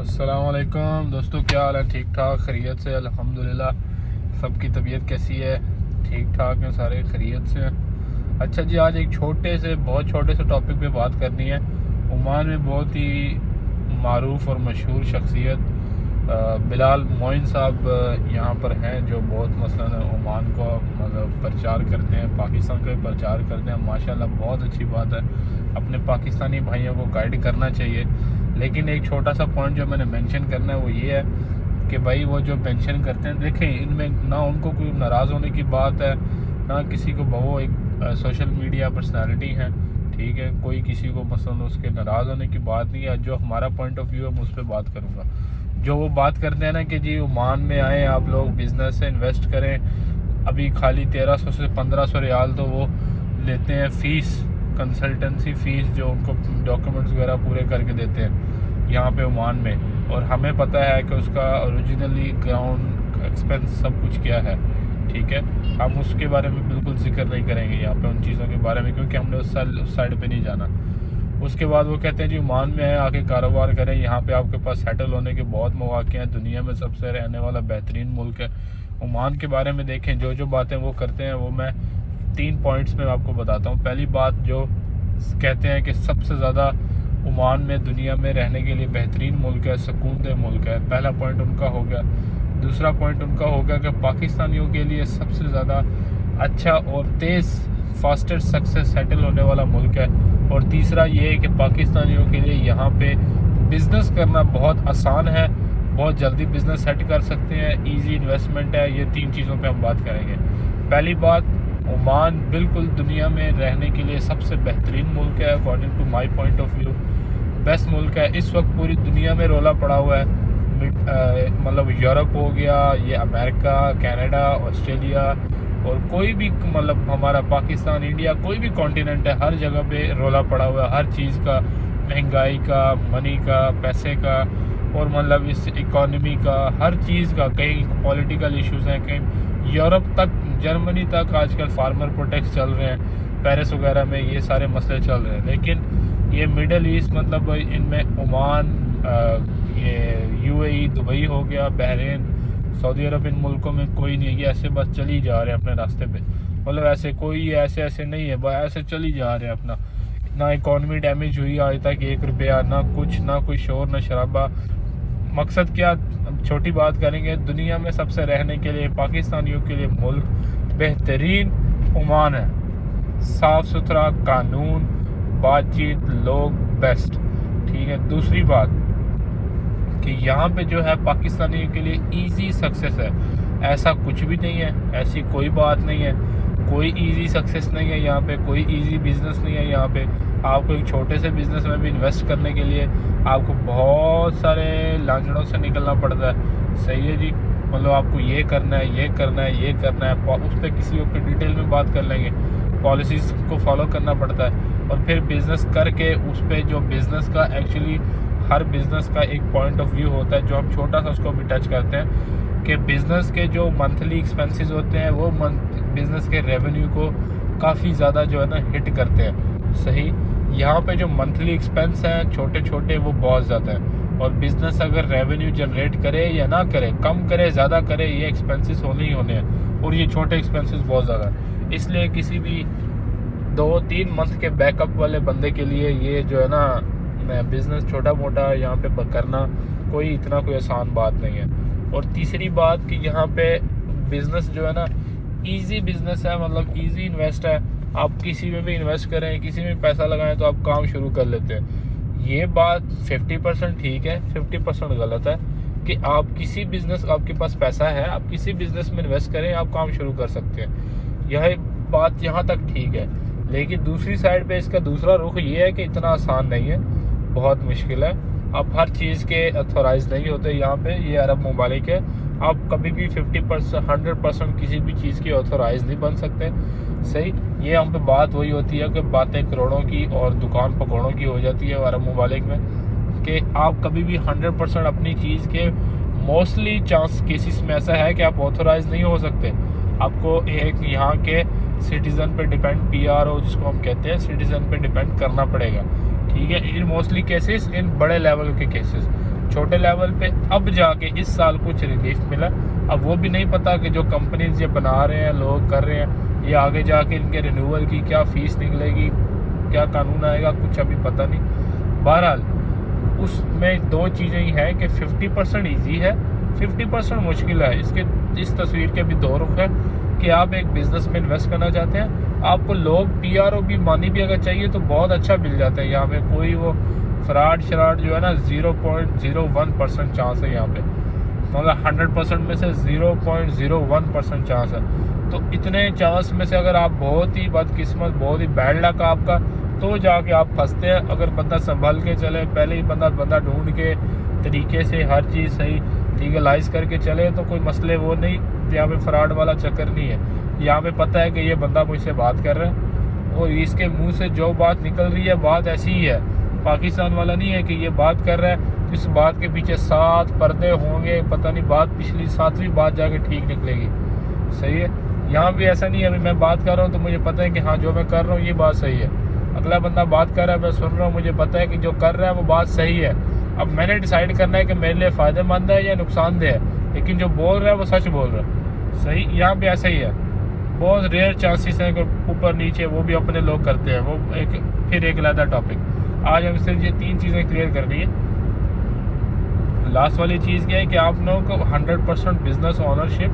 अस्सलाम वालेकुम दोस्तों, क्या हाल है? ठीक ठाक, खैरियत से अल्हम्दुलिल्लाह। सबकी तबीयत कैसी है? ठीक ठाक है, सारे खैरियत से हैं। अच्छा जी, आज एक बहुत छोटे से टॉपिक पे बात करनी है। ओमान में बहुत ही मारूफ और मशहूर शख्सियत बिलाल मोइन साहब यहाँ पर हैं, जो बहुत मसलन ओमान को मतलब प्रचार करते हैं, पाकिस्तान का भी प्रचार करते हैं। माशाल्लाह बहुत अच्छी बात है, अपने पाकिस्तानी भाइयों को गाइड करना चाहिए। लेकिन एक छोटा सा पॉइंट जो मैंने मेंशन करना है वो ये है कि भाई वो जो मेंशन करते हैं, देखें इनमें ना उनको कोई नाराज़ होने की बात है, ना किसी को वो एक सोशल मीडिया पर्सनालिटी है, ठीक है। कोई किसी को मसलन उसके नाराज़ होने की बात नहीं है। जो हमारा पॉइंट ऑफ व्यू है मैं उस पर बात करूँगा। जो वो बात करते हैं ना कि जी ओमान में आए आप लोग, बिज़नेस से इन्वेस्ट करें, अभी खाली 1300 से 1500 रियाल तो वो लेते हैं फ़ीस, कंसल्टेंसी फ़ीस, जो उनको डॉक्यूमेंट्स वगैरह पूरे करके देते हैं यहाँ पे ओमान में। और हमें पता है कि उसका ओरिजिनली ग्राउंड एक्सपेंस सब कुछ क्या है, ठीक है। हम उसके बारे में बिल्कुल जिक्र नहीं करेंगे यहाँ पे उन चीज़ों के बारे में, क्योंकि हमने उस साइड पे नहीं जाना। उसके बाद वो कहते हैं जी ओमान में आए, आके कारोबार करें, यहाँ पे आपके पास सेटल होने के बहुत मौके हैं, दुनिया में सबसे रहने वाला बेहतरीन मुल्क है। ओमान के बारे में देखें, जो जो बातें वो करते हैं वो मैं 3 पॉइंट्स में आपको बताता हूँ। पहली बात, जो कहते हैं कि सबसे ज़्यादा ओमान में दुनिया में रहने के लिए बेहतरीन मुल्क है, सुकूनदेह मुल्क है, पहला पॉइंट उनका हो गया। दूसरा पॉइंट उनका हो गया कि पाकिस्तानियों के लिए सबसे ज़्यादा अच्छा और तेज़ फास्टेस्ट सक्सेस सेटल होने वाला मुल्क है। और तीसरा ये है कि पाकिस्तानियों के लिए यहाँ पे बिज़नेस करना बहुत आसान है, बहुत जल्दी बिज़नेस सेट कर सकते हैं, इजी इन्वेस्टमेंट है। ये 3 चीज़ों पे हम बात करेंगे। पहली बात, ओमान बिल्कुल दुनिया में रहने के लिए सबसे बेहतरीन मुल्क है, according to my point of view best मुल्क है। इस वक्त पूरी दुनिया में रोला पड़ा हुआ है, मतलब यूरोप हो गया, ये अमेरिका, कनाडा, ऑस्ट्रेलिया, और कोई भी मतलब हमारा पाकिस्तान, इंडिया, कोई भी कॉन्टिनेंट है, हर जगह पे रोला पड़ा हुआ है, हर चीज़ का, महंगाई का, मनी का, पैसे का, और मतलब इस इकॉनमी का, हर चीज़ का। कहीं पॉलिटिकल इश्यूज़ हैं, कहीं यूरोप तक, जर्मनी तक आजकल फार्मर प्रोटेक्ट चल रहे हैं, पेरिस वगैरह में ये सारे मसले चल रहे हैं। लेकिन ये मिडल ईस्ट, मतलब इनमें ओमान, ये यूएई, दुबई हो गया, बहरीन, सऊदी अरब, इन मुल्कों में कोई नहीं है, ऐसे बस चल ही जा रहे हैं अपने रास्ते पे। मतलब ऐसे कोई ऐसे नहीं है, बस ऐसे चल ही जा रहे हैं अपना। ना इकॉनमी डैमेज हुई आज तक 1 रुपया, ना कुछ, ना कोई शोर, ना शराबा। मकसद क्या, छोटी बात करेंगे, दुनिया में सबसे रहने के लिए पाकिस्तानियों के लिए मुल्क बेहतरीन ओमान है। साफ़ सुथरा कानून, बातचीत, लोग बेस्ट, ठीक है। दूसरी बात कि यहाँ पे जो है पाकिस्तानियों के लिए इजी सक्सेस है, ऐसा कुछ भी नहीं है, ऐसी कोई बात नहीं है, कोई इजी सक्सेस नहीं है यहाँ पे, कोई इजी बिज़नेस नहीं है यहाँ पे। आपको एक छोटे से बिज़नेस में भी इन्वेस्ट करने के लिए आपको बहुत सारे लांछनों से निकलना पड़ता है, सही है जी। मतलब आपको ये करना है, ये करना है, ये करना है, उस पर किसी और डिटेल में बात कर लेंगे। पॉलिसीज़ को फॉलो करना पड़ता है, और फिर बिज़नेस करके उस पर जो बिज़नेस का एक्चुअली हर बिज़नेस का एक पॉइंट ऑफ व्यू होता है, जो हम छोटा सा उसको भी टच करते हैं कि बिज़नेस के जो मंथली एक्सपेंसेस होते हैं वो बिज़नेस के रेवेन्यू को काफ़ी ज़्यादा जो है ना हिट करते हैं, सही। यहाँ पे जो मंथली एक्सपेंस हैं छोटे छोटे, वो बहुत ज़्यादा हैं। और बिज़नेस अगर रेवेन्यू जनरेट करे या ना करे, कम करे ज़्यादा करे, ये एक्सपेंसेस होने ही होने हैं, और ये छोटे एक्सपेंसेस बहुत ज़्यादा हैं। इसलिए किसी भी 2-3 मंथ के बैकअप वाले बंदे के लिए ये जो है ना बिज़नेस छोटा मोटा यहाँ पे करना कोई आसान बात नहीं है। और तीसरी बात कि यहाँ पे बिज़नेस जो है ना इजी बिज़नेस है, मतलब इजी इन्वेस्ट है। आप किसी में भी इन्वेस्ट करें, किसी में पैसा लगाएं तो आप काम शुरू कर लेते हैं। ये बात 50% ठीक है, 50% गलत है कि आप किसी बिज़नेस, आपके पास पैसा है, आप किसी बिज़नेस में इन्वेस्ट करें, आप काम शुरू कर सकते हैं। यह बात यहाँ तक ठीक है। लेकिन दूसरी साइड पे इसका दूसरा रुख ये है कि इतना आसान नहीं है, बहुत मुश्किल है। आप हर चीज़ के अथोराइज नहीं होते यहाँ पे, ये अरब ममालिक है। आप कभी भी 50%, 100% किसी भी चीज़ के ऑथोराइज नहीं बन सकते, सही। ये हम पे बात वही होती है कि बातें करोड़ों की और दुकान पकौड़ों की हो जाती है अरब ममालिक में, कि आप कभी भी 100% अपनी चीज़ के, मोस्टली चांस केसेस में ऐसा है कि आप ऑथोराइज नहीं हो सकते। आपको एक यहाँ के सिटीज़न पे डिपेंड, PRO जिसको हम कहते हैं, सिटीज़न पे डिपेंड करना पड़ेगा, ठीक है। इन मोस्टली केसेस, इन बड़े लेवल के केसेस, छोटे लेवल पे। अब जाके इस साल कुछ रिलीफ मिला। अब वो भी नहीं पता कि जो कंपनीज ये बना रहे हैं, लोग कर रहे हैं, ये आगे जाके इनके रिन्यूअल की क्या फ़ीस निकलेगी, क्या कानून आएगा, कुछ अभी पता नहीं। बहरहाल उसमें दो चीज़ें ही हैं कि 50% ईजी है, 50% मुश्किल है। इस तस्वीर के भी दो रुख है कि आप एक बिज़नेस में इन्वेस्ट करना चाहते हैं, आपको लोग PRO भी मनी भी अगर चाहिए तो बहुत अच्छा मिल जाता है। यहाँ पे कोई वो फ्रॉड शराड जो है ना 0.01% चांस है यहाँ पे, मतलब 100% में से 0.01% चांस है। तो इतने चांस में से अगर आप बहुत ही बदकिस्मत, बहुत ही बैड लक आपका, तो जाके आप फंसते हैं। अगर बंदा संभल के चले, पहले ही बंदा ढूंढ के तरीके से हर चीज़ सही लीगलाइज करके चले तो कोई मसले वो नहीं, यहाँ पे फ्रॉड वाला चक्कर नहीं है। यहाँ पे पता है कि ये बंदा मुझसे बात कर रहा है और इसके मुंह से जो बात निकल रही है बात ऐसी ही है, पाकिस्तान वाला नहीं है कि ये बात कर रहा है तो इस बात के पीछे 7 पर्दे होंगे, पता नहीं बात पिछली 7वीं बात जाके ठीक निकलेगी। सही है, यहाँ भी ऐसा नहीं है। अभी मैं बात कर रहा हूँ तो मुझे पता है कि हाँ जो मैं कर रहा हूँ ये बात सही है, अगला बंदा बात कर रहा है मैं सुन रहा हूँ, मुझे पता है कि जो कर रहा है वो बात सही है। अब मैंने डिसाइड करना है कि मेरे लिए फ़ायदेमंद है या नुकसानदेह है, लेकिन जो बोल रहा है वो सच बोल रहा है। सही, यहाँ भी ऐसा ही है। बहुत रेयर चांसेस हैं कि ऊपर नीचे वो भी अपने लोग करते हैं, वो फिर एक अलग टॉपिक। आज हम सिर्फ ये 3 चीज़ें क्लियर करनी है। लास्ट वाली चीज़ क्या है कि आप लोगों को 100% बिजनेस ओनरशिप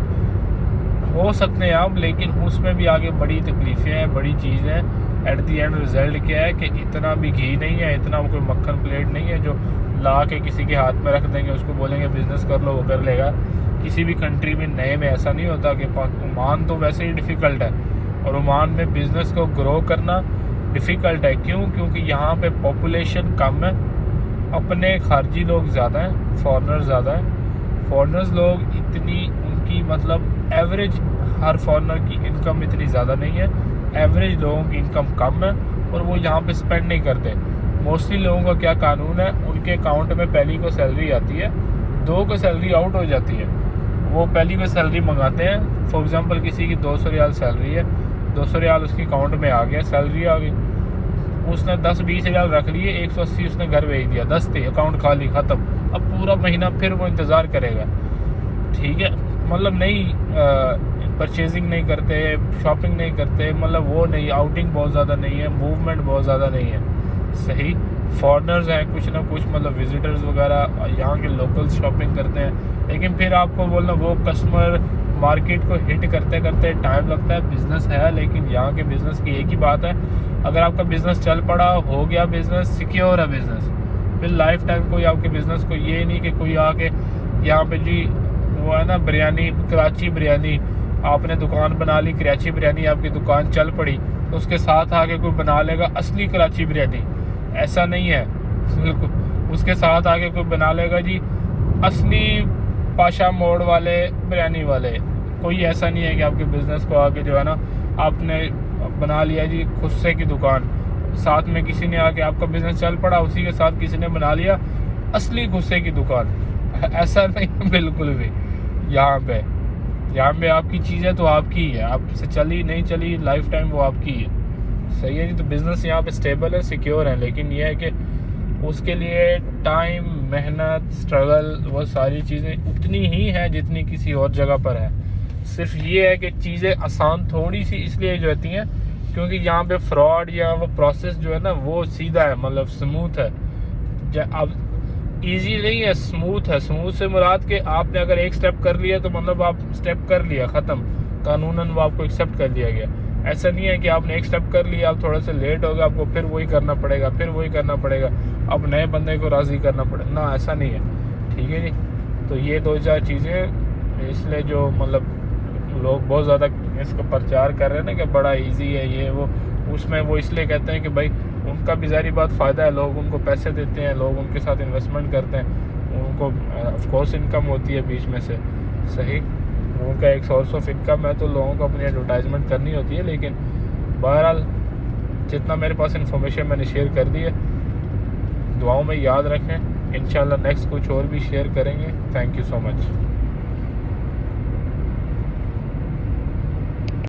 हो सकते हैं आप, लेकिन उसमें भी आगे बड़ी तकलीफ़ें हैं, बड़ी चीज़ें हैं। एट दी एंड रिजल्ट क्या है कि इतना भी घी नहीं है, इतना कोई मक्खन प्लेट नहीं है जो ला के किसी के हाथ में रख देंगे, उसको बोलेंगे बिज़नेस कर लो वो कर लेगा। किसी भी कंट्री में नए में ऐसा नहीं होता कि ओमान तो वैसे ही डिफ़िकल्ट है, और ओमान में बिज़नेस को ग्रो करना डिफ़िकल्ट है। क्यों? क्योंकि यहाँ पे पॉपुलेशन कम है, अपने खारजी लोग ज़्यादा हैं, फॉरेनर ज़्यादा हैं। फॉरेनर्स लोग इतनी उनकी मतलब एवरेज हर फॉरेनर की इनकम इतनी ज़्यादा नहीं है, एवरेज लोगों की इनकम कम है और वो यहाँ पे स्पेंड नहीं करते। मोस्टली लोगों का क्या कानून है, उनके अकाउंट में पहली को सैलरी आती है, 2 को सैलरी आउट हो जाती है, वो पहली को सैलरी मंगाते हैं। फॉर एग्जांपल किसी की 200 रियाल सैलरी है, 200 रियाल उसके अकाउंट में आ गया, सैलरी आ गई, उसने 10-20 रियाल रख लिए, 180 उसने घर भेज दिया, 10 थे, अकाउंट खाली, ख़त्म। अब पूरा महीना फिर वो इंतज़ार करेगा। ठीक है, मतलब नहीं परचेजिंग नहीं करते, शॉपिंग नहीं करते, मतलब वो नहीं, आउटिंग बहुत ज़्यादा नहीं है, मूवमेंट बहुत ज़्यादा नहीं है। सही, फॉरेनर्स हैं कुछ ना कुछ, मतलब विजिटर्स वगैरह यहाँ के लोकल्स शॉपिंग करते हैं, लेकिन फिर आपको बोलना वो कस्टमर मार्केट को हिट करते करते टाइम लगता है। बिज़नेस है, लेकिन यहाँ के बिज़नेस की एक ही बात है, अगर आपका बिज़नेस चल पड़ा, हो गया बिज़नेस, सिक्योर है बिज़नेस, फिर लाइफ टाइम कोई आपके बिज़नेस को ये नहीं कि कोई आके यहाँ पे जी वो है ना बिरयानी, कराची बिरयानी, आपने दुकान बना ली कराची बिरयानी, आपकी दुकान चल पड़ी तो उसके साथ आके कोई बना लेगा असली कराची बिरयानी, ऐसा नहीं है बिल्कुल। उसके साथ आके कोई बना लेगा जी असली पाशा मोड़ वाले बिरयानी वाले, कोई ऐसा नहीं है कि आपके बिज़नेस को आके जो है ना आपने बना लिया जी खुस्से की दुकान, साथ में किसी ने आके आपका बिज़नेस चल पड़ा, उसी के साथ किसी ने बना लिया असली खुस्से की दुकान, ऐसा नहीं है बिल्कुल भी। यहाँ पे आपकी चीज़ें तो आपकी ही है, आपसे चली नहीं चली लाइफ टाइम वो आपकी है। सही है जी, तो बिज़नेस यहाँ पे स्टेबल है, सिक्योर है, लेकिन यह है कि उसके लिए टाइम, मेहनत, स्ट्रगल, वो सारी चीज़ें उतनी ही हैं जितनी किसी और जगह पर है। सिर्फ ये है कि चीज़ें आसान थोड़ी सी इसलिए जो रहती हैं क्योंकि यहाँ पे फ्रॉड या वो प्रोसेस जो है ना वो सीधा है, मतलब स्मूथ है। अब ईजी नहीं है, स्मूथ है। स्मूथ से मुराद के आपने अगर एक स्टेप कर लिया तो मतलब आप स्टेप कर लिया, ख़त्म, कानूनन वो आपको एक्सेप्ट कर लिया गया। ऐसा नहीं है कि आपने एक स्टेप कर लिया, आप थोड़ा सा लेट हो गया, आपको फिर वही करना पड़ेगा, फिर वही करना पड़ेगा, अब नए बंदे को राज़ी करना पड़ेगा ना, ऐसा नहीं है। ठीक है जी, तो ये 2-4 चीज़ें इसलिए जो मतलब लोग बहुत ज़्यादा इसका प्रचार कर रहे हैं ना कि बड़ा इजी है ये वो, उसमें वो इसलिए कहते हैं कि भाई उनका भी ज़ाहिर बात फ़ायदा है, लोग उनको पैसे देते हैं, लोग उनके साथ इन्वेस्टमेंट करते हैं, उनको ऑफ कोर्स इनकम होती है बीच में से। सही, उनका एक सोर्स ऑफ इनकम है, तो लोगों को अपनी एडवर्टाइजमेंट करनी होती है। लेकिन बहरहाल जितना मेरे पास इन्फॉर्मेशन मैंने शेयर कर दी है, दुआओं में याद रखें, इंशाल्लाह नेक्स्ट कुछ और भी शेयर करेंगे। Thank you so much.